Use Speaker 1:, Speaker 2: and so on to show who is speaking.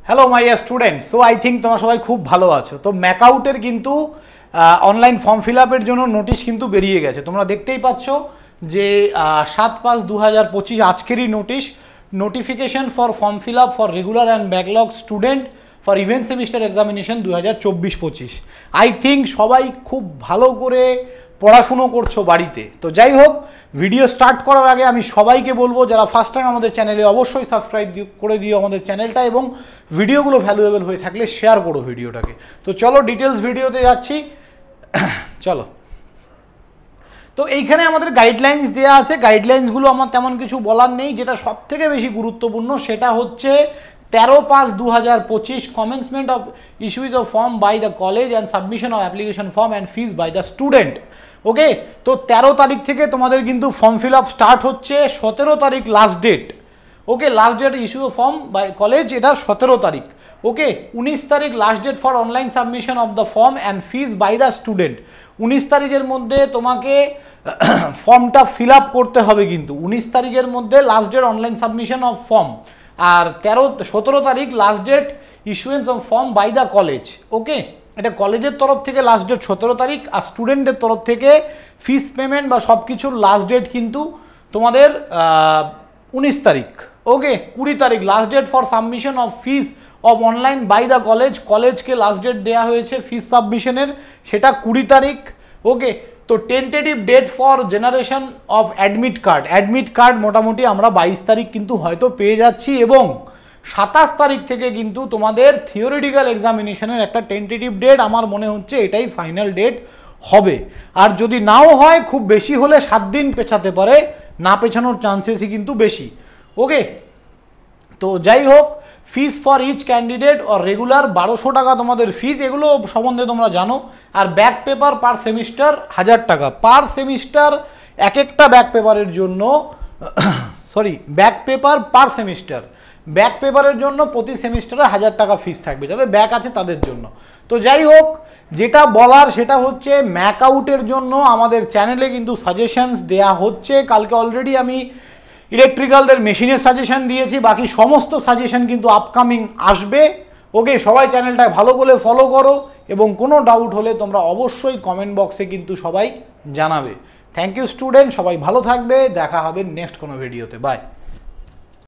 Speaker 1: Hello my dear students, so I think তোমরা সবাই খুব ভালো আছো। তো ম্যাকআউটের কিন্তু অনলাইন ফর্ম ফিল আপের জন্য নোটিশ কিন্তু বেরিয়ে গেছে। তোমরা দেখতেই পাচ্ছ যে 7/5/2025 আজকেরই notification for form fill up for regular and backlog student for even semester examination 2024-25। I think সবাই খুব ভালো করে পড়াশুনো করছো বাড়িতে। তো যাই হোক, ভিডিও স্টার্ট করার আগে আমি সবাইকে বলবো যারা ফার্স্ট টাইম আমাদের চ্যানেলে অবশ্যই সাবস্ক্রাইব করে দিও আমাদের চ্যানেলটা, এবং ভিডিওগুলো ভ্যালুয়েবল হয়ে থাকলে শেয়ার করো ভিডিওটাকে। তো চলো ডিটেলস ভিডিওতে যাচ্ছি। চলো, তো এইখানে আমাদের গাইডলাইন্স দেওয়া আছে। গাইডলাইন্সগুলো আমার তেমন কিছু বলার নেই। যেটা সব থেকে বেশি গুরুত্বপূর্ণ সেটা হচ্ছে 13/5/2025 commencement of issues of form by the college and submission of application form and fees by the student. Okay, তো 13 তারিখ থেকে তোমাদের কিন্তু ফর্ম ফিল আপ স্টার্ট হচ্ছে। 17 তারিখ last date. Okay, last date issue of form by college, এটা 17 তারিখ। Okay, 19 তারিখ last date for online submission of the form and fees by the student. 19 তারিখের মধ্যে তোমাকে ফর্মটা ফিল আপ করতে হবে, কিন্তু 19 তারিখের মধ্যে last date online submission of form. আর 17 তারিখ last date issuance of form by the college. Okay, এটা কলেজের তরফ থেকে লাস্ট ডেট 17 তারিখ, আর স্টুডেন্টের তরফ থেকে ফিস পেমেন্ট বা সব কিছুর লাস্ট ডেট কিন্তু তোমাদের 19 তারিখ। ওকে, 20 তারিখ last date for submission of fees of online by the college. কলেজকে লাস্ট ডেট দেওয়া হয়েছে ফিস সাবমিশনের, সেটা 20 তারিখ। ওকে, তো tentative date for generation of admit card. Admit card মোটামুটি আমরা 22 তারিখ কিন্তু হয়তো পেয়ে যাচ্ছি, এবং 27 তারিখ থেকে কিন্তু তোমাদের থিওরিটিক্যাল এক্সামিনেশনের একটা টেন্টেটিভ ডেট, আমার মনে হচ্ছে এটাই ফাইনাল ডেট হবে। আর যদি নাও হয়, খুব বেশি হলে 7 দিন পেছাতে পারে, না পেছানোর চান্সেসই কিন্তু বেশি। ওকে, তো যাই হোক, ফিস ফর ইচ ক্যান্ডিডেট আর রেগুলার 1200 টাকা তোমাদের ফিস, এগুলো সম্বন্ধে তোমরা জানো। আর ব্যাক পেপার পার সেমিস্টার 1000 টাকা পার সেমিস্টার। এক একটা ব্যাক পেপারের জন্য back paper per semester, back পেপারের জন্য প্রতি সেমিস্টারে 1000 টাকা ফিস থাকবে, যাদের ব্যাক আছে তাদের জন্য। তো যাই হোক, যেটা বলার সেটা হচ্ছে ম্যাকআউটের জন্য আমাদের চ্যানেলে কিন্তু সাজেশনস দেয়া হচ্ছে। কালকে অলরেডি আমি ইলেকট্রিক্যালদের মেশিনের সাজেশন দিয়েছি, বাকি সমস্ত সাজেশন কিন্তু আপকামিং আসবে। ওকে, সবাই চ্যানেলটায় ভালো করে ফলো করো, এবং কোনো ডাউট হলে তোমরা অবশ্যই কমেন্ট বক্সে কিন্তু সবাই জানাবে। থ্যাংক ইউ স্টুডেন্ট, সবাই ভালো থাকবে, দেখা হবে নেক্সট কোনো ভিডিওতে। বাই।